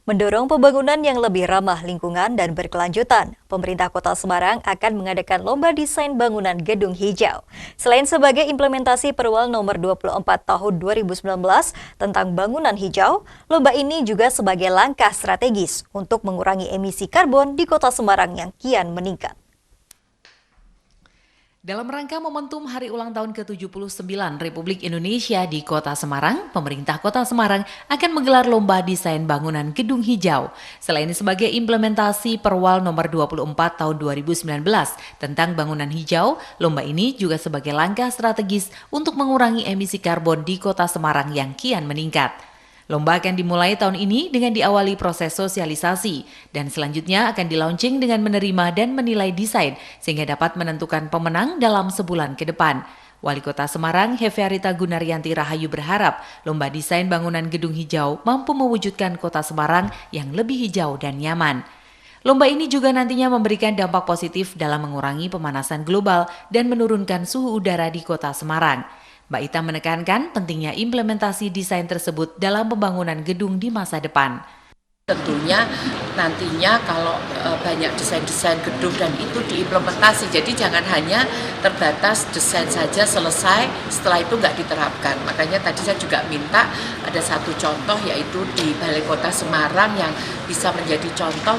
Mendorong pembangunan yang lebih ramah lingkungan dan berkelanjutan, pemerintah Kota Semarang akan mengadakan lomba desain bangunan gedung hijau. Selain sebagai implementasi Perwal nomor 24 tahun 2019 tentang bangunan hijau, lomba ini juga sebagai langkah strategis untuk mengurangi emisi karbon di Kota Semarang yang kian meningkat. Dalam rangka momentum Hari Ulang Tahun ke-79 Republik Indonesia di Kota Semarang, pemerintah Kota Semarang akan menggelar lomba desain bangunan gedung hijau. Selain sebagai implementasi Perwal nomor 24 tahun 2019 tentang bangunan hijau, lomba ini juga sebagai langkah strategis untuk mengurangi emisi karbon di Kota Semarang yang kian meningkat. Lomba akan dimulai tahun ini dengan diawali proses sosialisasi dan selanjutnya akan dilaunching dengan menerima dan menilai desain sehingga dapat menentukan pemenang dalam sebulan ke depan. Wali Kota Semarang, Hefearita Gunaryanti Rahayu berharap lomba desain bangunan gedung hijau mampu mewujudkan Kota Semarang yang lebih hijau dan nyaman. Lomba ini juga nantinya memberikan dampak positif dalam mengurangi pemanasan global dan menurunkan suhu udara di Kota Semarang. Mbak Ita menekankan pentingnya implementasi desain tersebut dalam pembangunan gedung di masa depan. Tentunya nantinya kalau banyak desain-desain gedung dan itu diimplementasi, jadi jangan hanya terbatas desain saja selesai, setelah itu nggak diterapkan. Makanya tadi saya juga minta ada satu contoh yaitu di Balai Kota Semarang yang bisa menjadi contoh.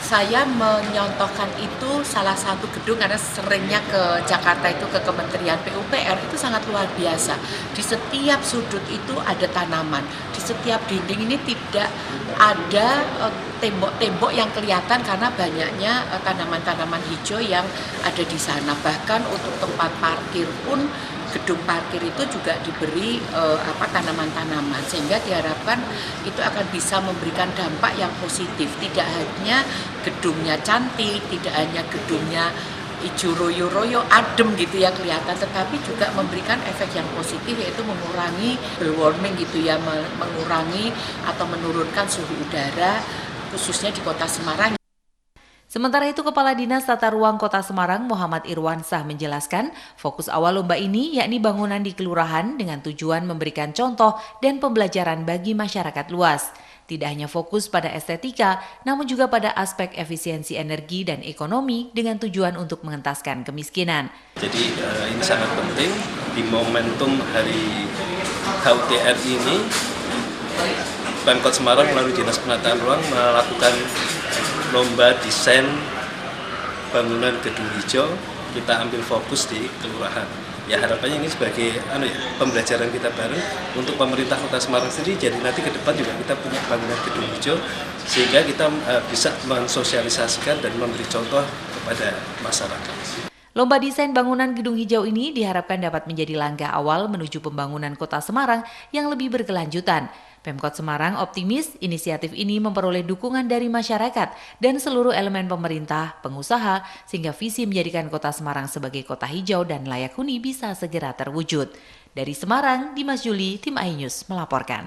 Saya menyontohkan itu salah satu gedung karena seringnya ke Jakarta itu ke Kementerian PUPR itu sangat luar biasa. Di setiap sudut itu ada tanaman, di setiap dinding ini tidak ada tembok-tembok yang kelihatan karena banyaknya tanaman-tanaman hijau yang ada di sana. Bahkan untuk tempat parkir pun gedung parkir itu juga diberi tanaman-tanaman sehingga diharapkan itu akan bisa memberikan dampak yang positif, tidak hanya gedungnya cantik, tidak hanya gedungnya hijau royo-royo adem gitu ya kelihatan, tetapi juga memberikan efek yang positif yaitu mengurangi global warming gitu ya, mengurangi atau menurunkan suhu udara khususnya di Kota Semarang. Sementara itu, Kepala Dinas Tata Ruang Kota Semarang Muhammad Irwansah menjelaskan fokus awal lomba ini yakni bangunan di kelurahan dengan tujuan memberikan contoh dan pembelajaran bagi masyarakat luas. Tidak hanya fokus pada estetika, namun juga pada aspek efisiensi energi dan ekonomi dengan tujuan untuk mengentaskan kemiskinan. Jadi ini sangat penting di momentum Hari HUT RI ini, Pemkot Semarang melalui Dinas Penataan Ruang melakukan lomba desain bangunan gedung hijau. Kita ambil fokus di kelurahan. Ya harapannya ini sebagai pembelajaran kita bareng untuk pemerintah Kota Semarang sendiri. Jadi nanti ke depan juga kita punya bangunan gedung hijau sehingga kita bisa mensosialisasikan dan memberi contoh kepada masyarakat. Lomba desain bangunan gedung hijau ini diharapkan dapat menjadi langkah awal menuju pembangunan Kota Semarang yang lebih berkelanjutan. Pemkot Semarang optimis inisiatif ini memperoleh dukungan dari masyarakat dan seluruh elemen pemerintah, pengusaha, sehingga visi menjadikan Kota Semarang sebagai kota hijau dan layak huni bisa segera terwujud. Dari Semarang, Dimas Juli, Tim iNews melaporkan.